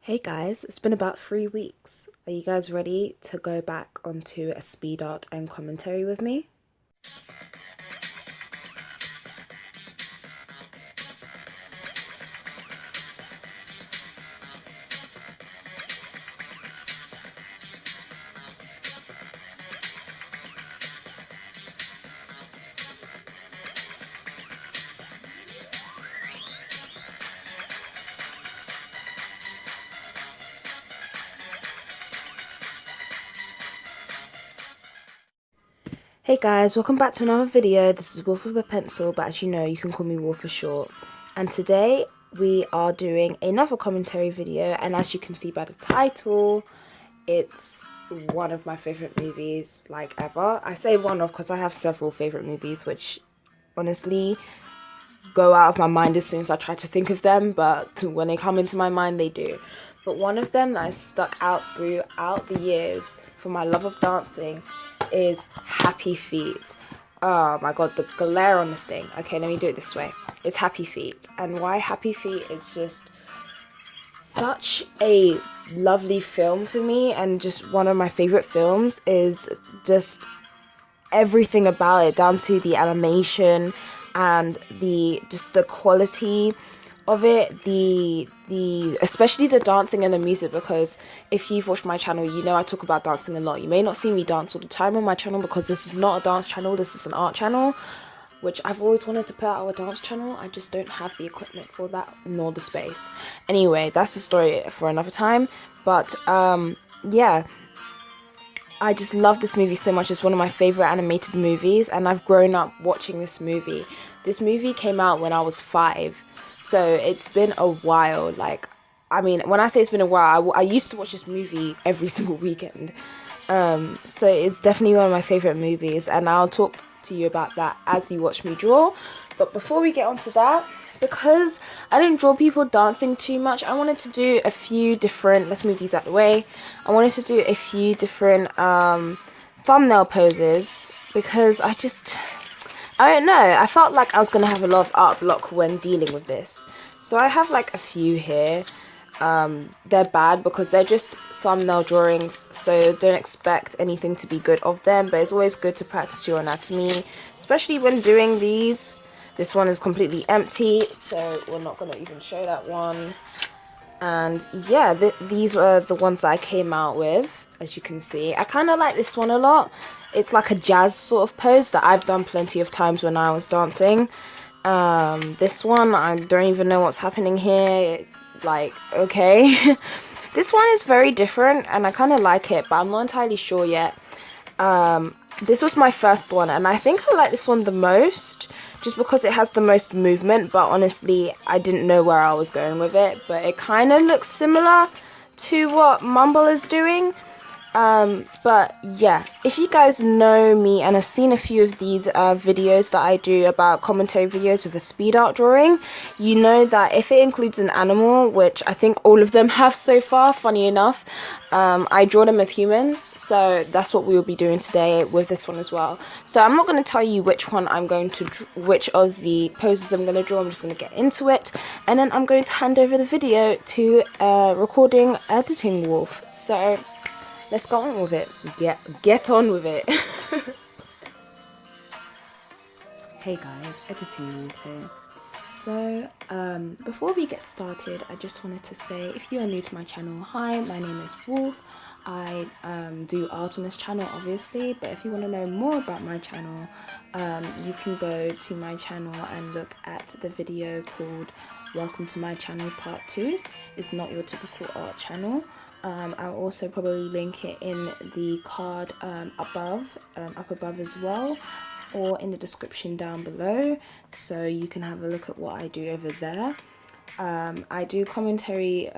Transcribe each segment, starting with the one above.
Hey guys, it's been about 3 weeks. Are you guys ready to go back onto a speed art and commentary with me? Hey guys, welcome back to another video. This is Wolf with a Pencil, but as you know, you can call me Wolf for short. And today we are doing another commentary video, and as you can see by the title, it's one of my favorite movies like ever. I say one of because I have several favorite movies which honestly go out of my mind as soon as I try to think of them, but when they come into my mind, they do. But one of them that has stuck out throughout the years for my love of dancing is Happy Feet. Oh my god, the glare on this thing. Okay, let me do it this way. It's Happy Feet. And why Happy Feet is just such a lovely film for me, and just one of my favorite films is just everything about it, down to the animation and the quality of it, the especially the dancing and the music, because if you've watched my channel, you know I talk about dancing a lot. You may not see me dance all the time on my channel because this is not a dance channel, this is an art channel, which I've always wanted to put out a dance channel. I just don't have the equipment for that nor the space. Anyway, that's the story for another time. But yeah, I just love this movie so much. It's one of my favorite animated movies, and I've grown up watching this movie. This movie came out when I was 5, so it's been a while. Like, I mean, when I say it's been a while, I used to watch this movie every single weekend. So it's definitely one of my favorite movies, and I'll talk to you about that as you watch me draw. But before we get onto that, because I didn't draw people dancing too much, I wanted to do a few different, let's move these out of the way, I wanted to do a few different thumbnail poses, because I don't know, I felt like I was going to have a lot of art block when dealing with this. So I have like a few here. They're bad because they're just thumbnail drawings, so don't expect anything to be good of them, but it's always good to practice your anatomy, especially when doing these. This one is completely empty, so we're not going to even show that one. And yeah, these were the ones that I came out with, as you can see. I kind of like this one a lot. It's like a jazz sort of pose that I've done plenty of times when I was dancing. This one, I don't even know what's happening here. Like, okay. This one is very different, and I kind of like it, but I'm not entirely sure yet. This was my first one, and I think I like this one the most, just because it has the most movement, but honestly, I didn't know where I was going with it, but it kind of looks similar to what Mumble is doing. But yeah, if you guys know me and have seen a few of these videos that I do about commentary videos with a speed art drawing, you know that if it includes an animal, which I think all of them have so far, funny enough, I draw them as humans, so that's what we will be doing today with this one as well. So I'm not going to tell you which one I'm going to which of the poses I'm going to draw. I'm just going to get into it, and then I'm going to hand over the video to recording editing Wolf. So let's go on with it. Get on with it. Hey guys, editing Wolf here. So, before we get started, I just wanted to say, if you are new to my channel, hi, my name is Wolf. I do art on this channel, obviously, but if you want to know more about my channel, you can go to my channel and look at the video called Welcome to My Channel Part 2. It's not your typical art channel. I'll also probably link it in the card up above as well, or in the description down below, so you can have a look at what I do over there. I do commentary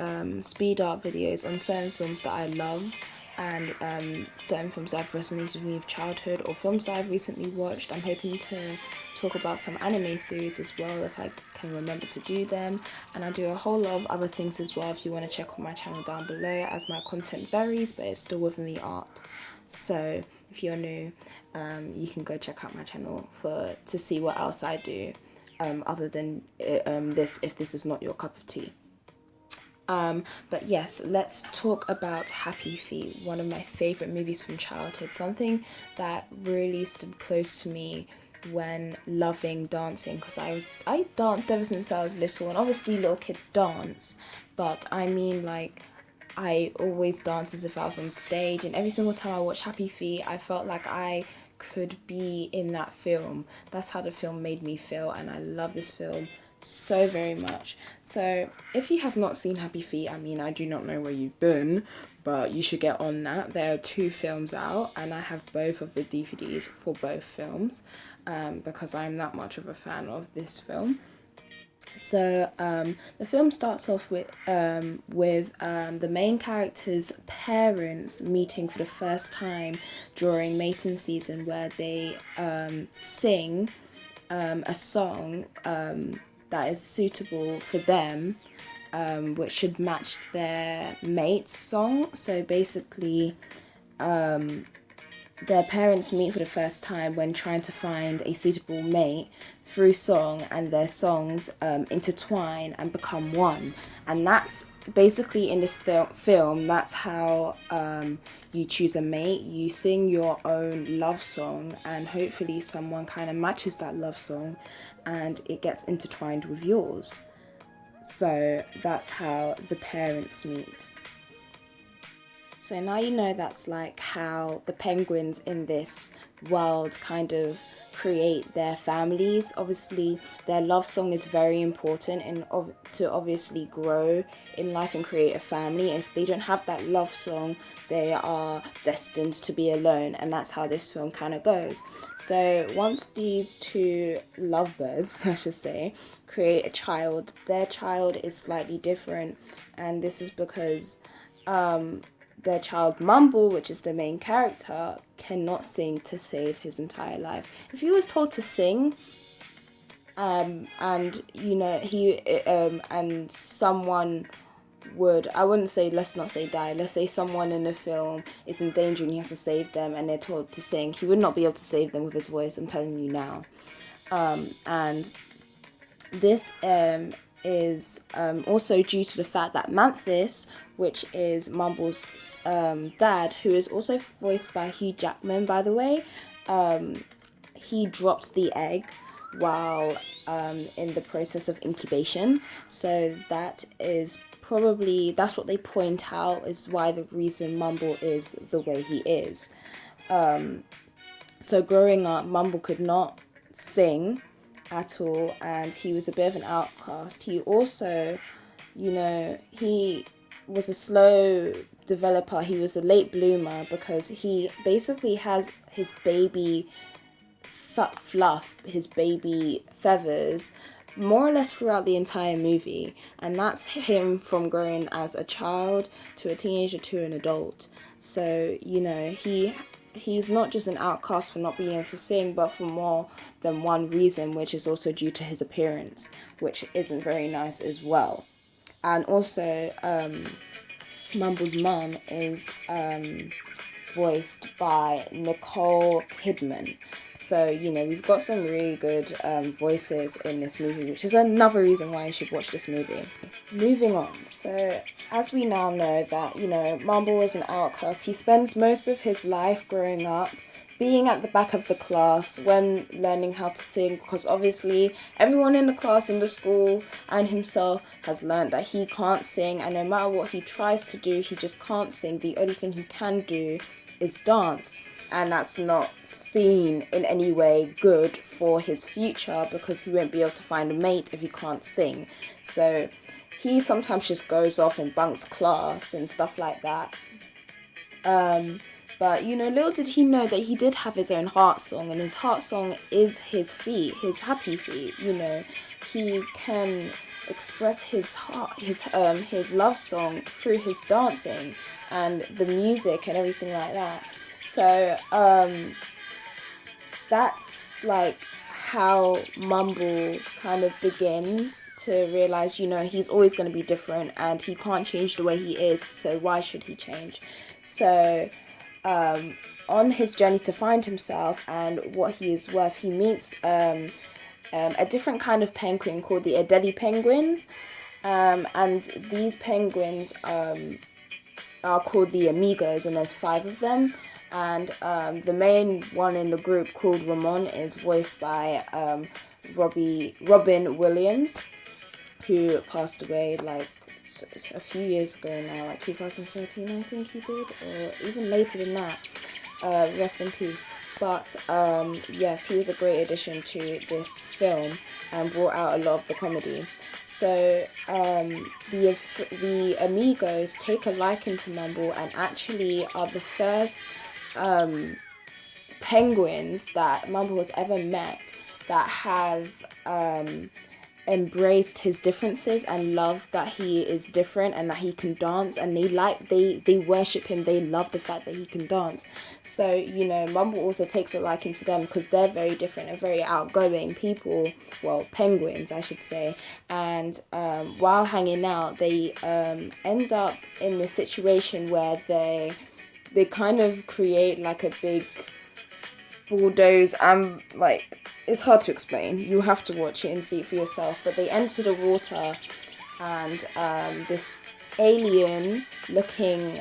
speed art videos on certain films that I love, and certain films that have resonated with me of childhood, or films that I've recently watched. I'm hoping to talk about some anime series as well if I can remember to do them, and I do a whole lot of other things as well if you want to check on my channel down below, as my content varies but it's still within the art. So if you're new, you can go check out my channel to see what else I do other than this, if this is not your cup of tea. But yes, let's talk about Happy Feet, one of my favorite movies from childhood, something that really stood close to me when loving dancing, because I danced ever since I was little, and obviously little kids dance, but I mean, like, I always danced as if I was on stage, and every single time I watched Happy Feet, I felt like I could be in that film. That's how the film made me feel, and I love this film so very much. So if you have not seen Happy Feet, I mean, I do not know where you've been, but you should get on that. There are 2 films out, and I have both of the DVDs for both films, because I'm that much of a fan of this film. So the film starts off with the main character's parents meeting for the first time during mating season, where they sing a song that is suitable for them, which should match their mate's song. So basically, their parents meet for the first time when trying to find a suitable mate through song, and their songs intertwine and become one. And that's basically, in this film, that's how you choose a mate. You sing your own love song, and hopefully someone kind of matches that love song and it gets intertwined with yours. So that's how the parents meet. So now you know that's like how the penguins in this world kind of create their families. Obviously, their love song is very important to obviously grow in life and create a family. And if they don't have that love song, they are destined to be alone. And that's how this film kind of goes. So once these 2 lovebirds, I should say, create a child, their child is slightly different. And this is because their child Mumble, which is the main character, cannot sing to save his entire life. If he was told to sing, and you know and someone would, I wouldn't say, let's not say die, let's say someone in the film is in danger and he has to save them, and they're told to sing, he would not be able to save them with his voice. I'm telling you now. And this is also due to the fact that Manthis, which is Mumble's dad, who is also voiced by Hugh Jackman, by the way, he dropped the egg while in the process of incubation. So that is probably, that's what they point out is why the reason Mumble is the way he is. So growing up, Mumble could not sing at all, and he was a bit of an outcast. He also, you know, he was a slow developer. He was a late bloomer because he basically has his baby fluff, his baby feathers, more or less throughout the entire movie, and that's him from growing as a child to a teenager to an adult. So, you know, he's not just an outcast for not being able to sing, but for more than one reason, which is also due to his appearance, which isn't very nice as well. And also, Mumble's mum is voiced by Nicole Kidman. So, you know, we've got some really good voices in this movie, which is another reason why you should watch this movie. Moving on. So, as we now know that, you know, Mumble is an outcast. He spends most of his life growing up being at the back of the class when learning how to sing, because obviously everyone in the class, in the school, and himself has learned that he can't sing, and no matter what he tries to do, he just can't sing. The only thing he can do is dance, and that's not seen in any way good for his future, because he won't be able to find a mate if he can't sing. So he sometimes just goes off and bunks class and stuff like that. But, you know, little did he know that he did have his own heart song, and his heart song is his feet, his happy feet. You know, he can express his heart, his love song through his dancing and the music and everything like that. So, that's like how Mumble kind of begins to realize, you know, he's always going to be different and he can't change the way he is, so why should he change? So, on his journey to find himself and what he is worth, he meets a different kind of penguin called the Adelie penguins, And these penguins are called the Amigos, and there's 5 of them. And the main one in the group, called Ramon, is voiced by Robin Williams, who passed away like a few years ago now, like 2013 I think he did, or even later than that. Rest in peace. But yes, he was a great addition to this film and brought out a lot of the comedy. So the Amigos take a liking to Mumble and actually are the first penguins that Mumble has ever met that have embraced his differences and love that he is different and that he can dance, and they worship him. They love the fact that he can dance. So, you know, Mumble also takes a liking to them because they're very different and very outgoing people, well, penguins I should say. And while hanging out, they end up in the situation where they kind of create like a big bulldoze. Like, it's hard to explain. You have to watch it and see it for yourself. But they enter the water, and this alien looking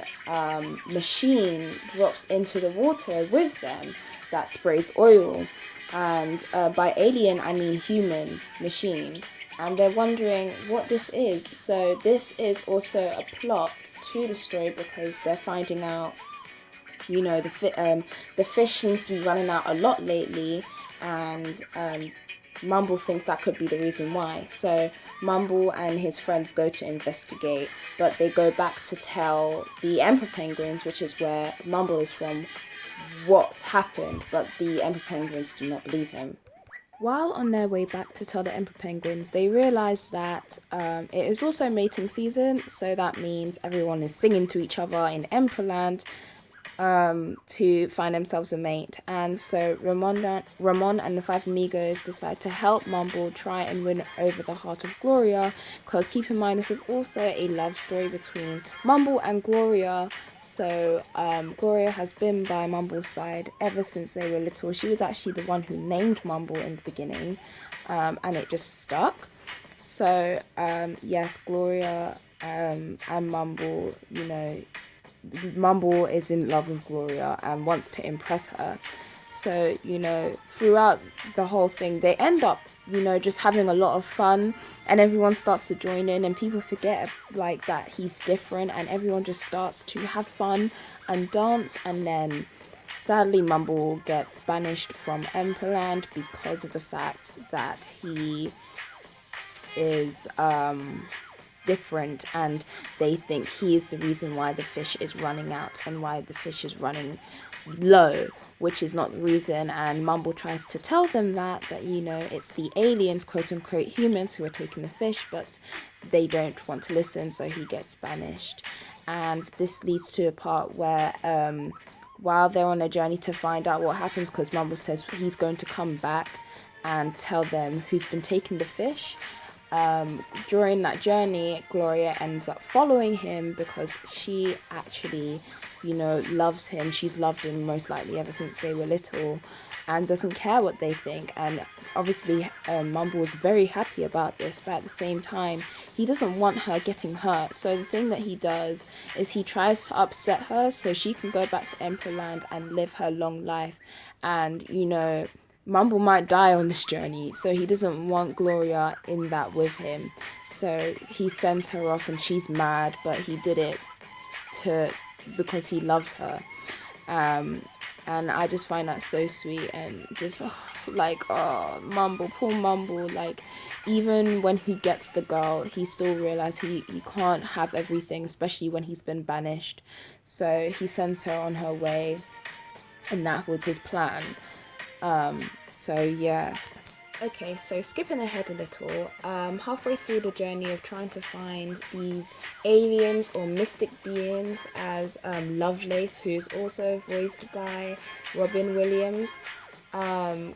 machine drops into the water with them that sprays oil. And by alien I mean human machine. And they're wondering what this is. So this is also a plot to the story because they're finding out, you know, the fish seems to be running out a lot lately, and Mumble thinks that could be the reason why. So Mumble and his friends go to investigate, but they go back to tell the Emperor Penguins, which is where Mumble is from, what's happened, but the Emperor Penguins do not believe him. While on their way back to tell the Emperor Penguins, they realise that it is also mating season, so that means everyone is singing to each other in Emperorland to find themselves a mate. And so Ramon and the 5 amigos decide to help Mumble try and win over the heart of Gloria, because keep in mind this is also a love story between Mumble and Gloria. So Gloria has been by Mumble's side ever since they were little. She was actually the one who named Mumble in the beginning, and it just stuck. So yes, Gloria and Mumble, you know, Mumble is in love with Gloria and wants to impress her. So, you know, throughout the whole thing, they end up, you know, just having a lot of fun, and everyone starts to join in, and people forget, like, that he's different, and everyone just starts to have fun and dance. And then sadly Mumble gets banished from Emperorland because of the fact that he is different, and they think he is the reason why the fish is running out and why the fish is running low, which is not the reason. And Mumble tries to tell them that you know, it's the aliens, quote unquote humans, who are taking the fish, but they don't want to listen, so he gets banished. And this leads to a part where while they're on a journey to find out what happens, because Mumble says he's going to come back and tell them who's been taking the fish. During that journey, Gloria ends up following him because she actually, you know, loves him. She's loved him most likely ever since they were little, and doesn't care what they think. And obviously Mumble is very happy about this, but at the same time he doesn't want her getting hurt. So the thing that he does is he tries to upset her so she can go back to Emperorland and live her long life. And, you know, Mumble might die on this journey, so he doesn't want Gloria in that with him. So he sends her off, and she's mad, but he did it because he loved her. And I just find that so sweet, and just Mumble, poor Mumble. Like, even when he gets the girl, he still realizes he can't have everything, especially when he's been banished. So he sends her on her way, and that was his plan. So yeah. Okay, so skipping ahead a little, halfway through the journey of trying to find these aliens or mystic beings, as Lovelace, who's also voiced by Robin Williams,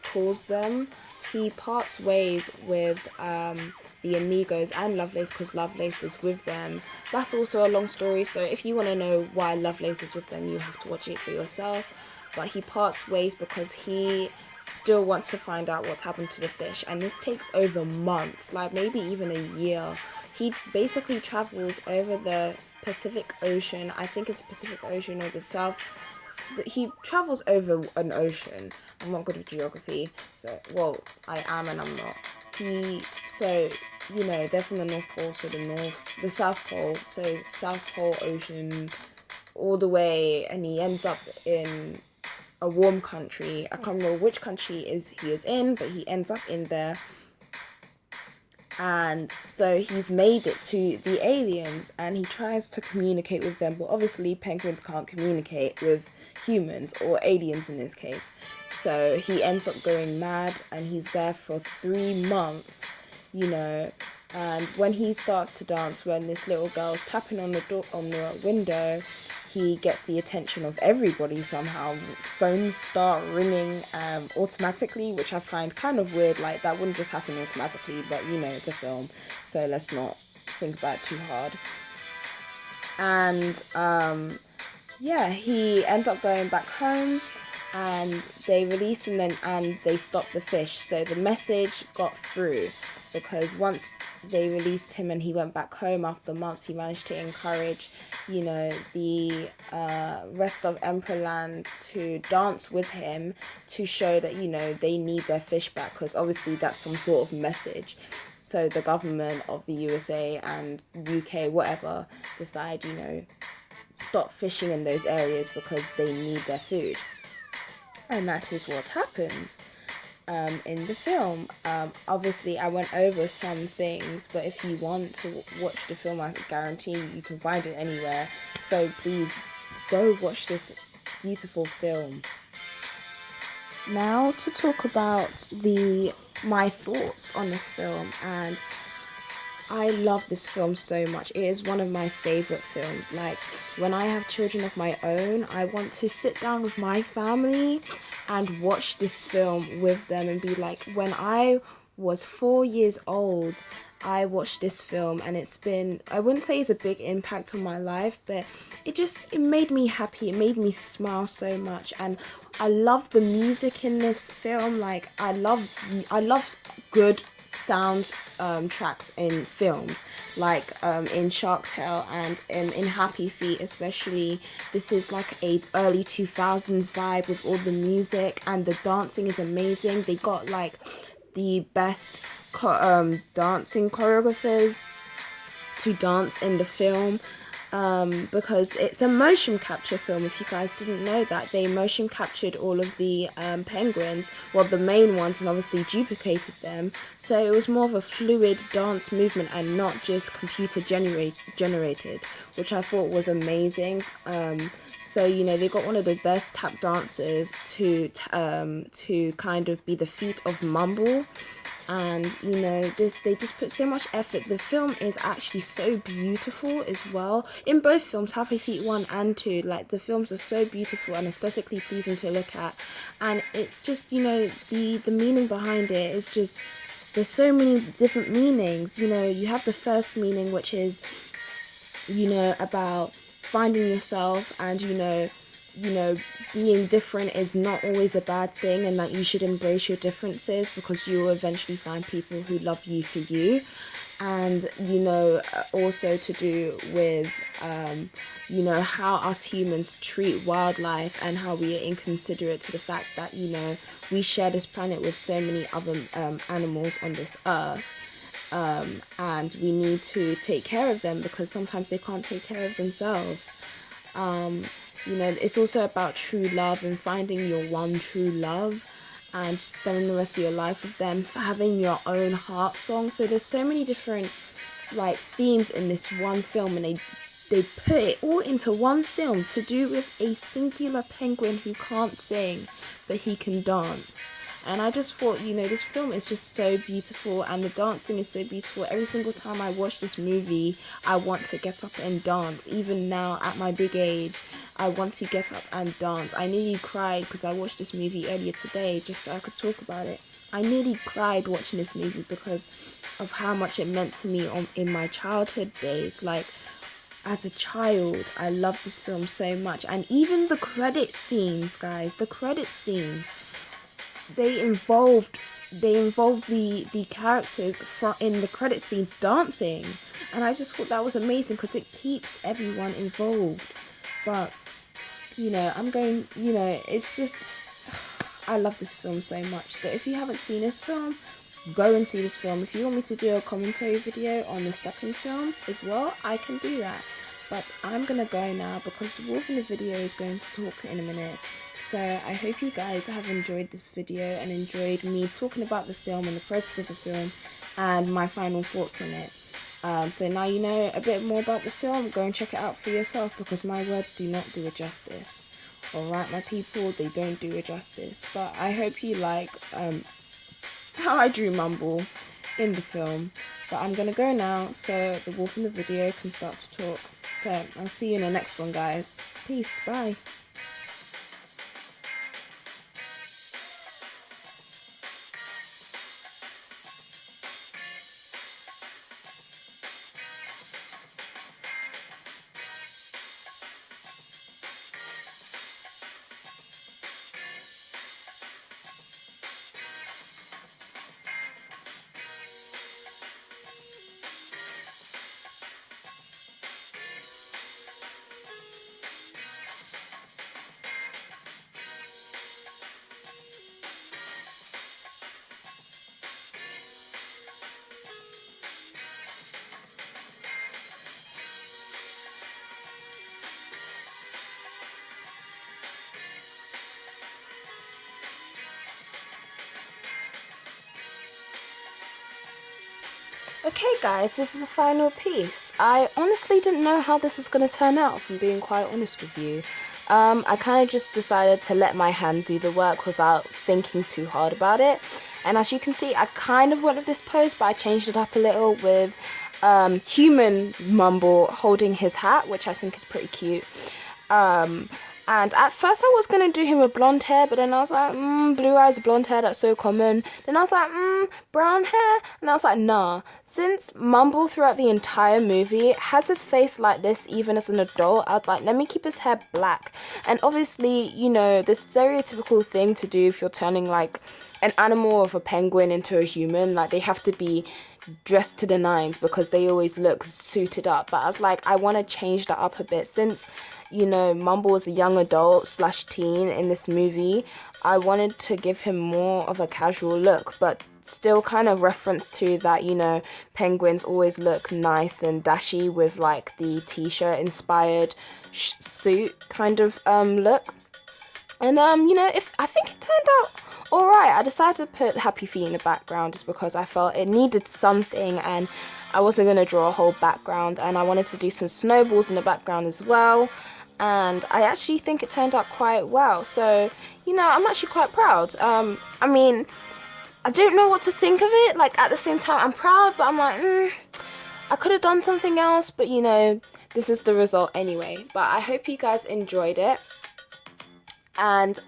calls them, he parts ways with the Amigos and Lovelace because Lovelace was with them. That's also a long story, so if you want to know why Lovelace is with them, you have to watch it for yourself. But he parts ways because he still wants to find out what's happened to the fish, and this takes over months, like maybe even a year, he basically travels over the Pacific Ocean. I think it's the Pacific Ocean or the South. He travels over an ocean. I'm not good at geography, so, well, I am and I'm not. So, you know, they're from the North Pole, so the South Pole, so South Pole Ocean, all the way, and he ends up in a warm country. I can't remember which country he is in, but he ends up in there. And so he's made it to the aliens, and he tries to communicate with them, but obviously penguins can't communicate with humans, or aliens in this case. So he ends up going mad, and he's there for 3 months, you know. And when he starts to dance, when this little girl's tapping on the door, on the window, he gets the attention of everybody somehow. Phones start ringing automatically, which I find kind of weird. Like, that wouldn't just happen automatically, but you know, it's a film, so let's not think about it too hard. And yeah, he ends up going back home, and they release him, and they stop the fish. So the message got through, because once they released him and he went back home after months, he managed to encourage, you know, the rest of Emperorland to dance with him, to show that, you know, they need their fish back, because obviously that's some sort of message. So the government of the USA and UK, whatever, decide, you know, stop fishing in those areas because they need their food. And that is what happens in the film. Obviously, I went over some things, but if you want to watch the film, I guarantee you can find it anywhere. So please go watch this beautiful film. Now to talk about my thoughts on this film, and I love this film so much. It is one of my favorite films. Like, when I have children of my own, I want to sit down with my family and watch this film with them and be like, when I was 4 years old, I watched this film, and it's been, I wouldn't say it's a big impact on my life, but it made me happy. It made me smile so much, and I love the music in this film. Like, I love good sound tracks in films, like in Shark Tale and in Happy Feet especially. This is like a early 2000s vibe with all the music, and the dancing is amazing. They got like the best dancing choreographers to dance in the film, because it's a motion capture film. If you guys didn't know that, they motion captured all of the penguins, well, the main ones, and obviously duplicated them, so it was more of a fluid dance movement and not just computer generated, which I thought was amazing. So, you know, they got one of the best tap dancers to kind of be the feet of Mumble. And, you know, they just put so much effort. The film is actually so beautiful as well. In both films, Happy Feet 1 and 2, like, the films are so beautiful and aesthetically pleasing to look at. And it's just, you know, the meaning behind it is just, there's so many different meanings. You know, you have the first meaning, which is, you know, about finding yourself, and, you know, being different is not always a bad thing, and that you should embrace your differences, because you will eventually find people who love you for you. And, you know, also to do with, you know, how us humans treat wildlife, and how we are inconsiderate to the fact that, you know, we share this planet with so many other animals on this earth. And we need to take care of them, because sometimes they can't take care of themselves. You know, it's also about true love and finding your one true love, and spending the rest of your life with them, having your own heart song. So there's so many different, like, themes in this one film, and they put it all into one film to do with a singular penguin who can't sing, but he can dance. And I just thought, you know, this film is just so beautiful, and the dancing is so beautiful. Every single time I watch this movie, I want to get up and dance. Even now, at my big age, I want to get up and dance. I nearly cried because I watched this movie earlier today, just so I could talk about it. I nearly cried watching this movie because of how much it meant to me in my childhood days. Like, as a child, I loved this film so much. And even the credit scenes, guys, the credit scenes, they involved the characters in the credit scenes dancing, and I just thought that was amazing because it keeps everyone involved. But it's just, I love this film so much. So if you haven't seen this film, go and see this film. If you want me to do a commentary video on the second film as well, I can do that. But I'm gonna go now because the wolf in the video is going to talk in a minute. So I hope you guys have enjoyed this video and enjoyed me talking about the film and the process of the film and my final thoughts on it. So now you know a bit more about the film. Go and check it out for yourself because my words do not do it justice. Alright, my people, they don't do it justice. But I hope you like how I drew Mumble in the film. But I'm gonna go now so the wolf in the video can start to talk. So I'll see you in the next one, guys. Peace, bye. Okay guys, this is the final piece. I honestly didn't know how this was going to turn out, if I'm being quite honest with you. I kind of just decided to let my hand do the work without thinking too hard about it. And as you can see, I kind of went with this pose, but I changed it up a little with human Mumble holding his hat, which I think is pretty cute. And at first I was going to do him with blonde hair, but then I was like, blue eyes, blonde hair, that's so common. Then I was like, brown hair, and I was like, nah. Since Mumble throughout the entire movie has his face like this even as an adult, I was like, let me keep his hair black. And obviously, you know, this stereotypical thing to do if you're turning like an animal of a penguin into a human, like they have to be dressed to the nines because they always look suited up. But I was like, I want to change that up a bit since, you know, Mumble is a young adult / teen in this movie. I wanted to give him more of a casual look, but still kind of reference to that, you know, penguins always look nice and dashy with like the t-shirt inspired suit kind of look. And you know, I think it turned out alright. I decided to put Happy Feet in the background just because I felt it needed something, and I wasn't going to draw a whole background, and I wanted to do some snowballs in the background as well. And I actually think it turned out quite well. So, you know, I'm actually quite proud. I mean, I don't know what to think of it. Like, at the same time, I'm proud, but I'm like, I could have done something else. But, you know, this is the result anyway. But I hope you guys enjoyed it. And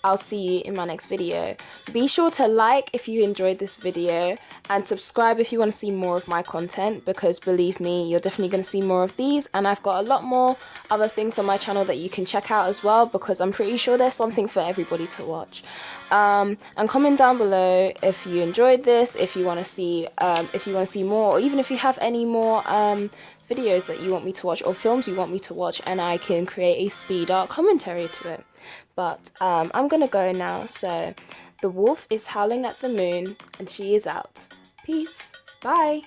I'll see you in my next video. Be sure to like if you enjoyed this video and subscribe if you want to see more of my content, because believe me, you're definitely going to see more of these, and I've got a lot more other things on my channel that you can check out as well, because I'm pretty sure there's something for everybody to watch. And comment down below if you enjoyed this, if you want to see more, or even if you have any more videos that you want me to watch or films you want me to watch, and I can create a speed art commentary to it. But I'm gonna go now. So the wolf is howling at the moon and she is out. Peace. Bye.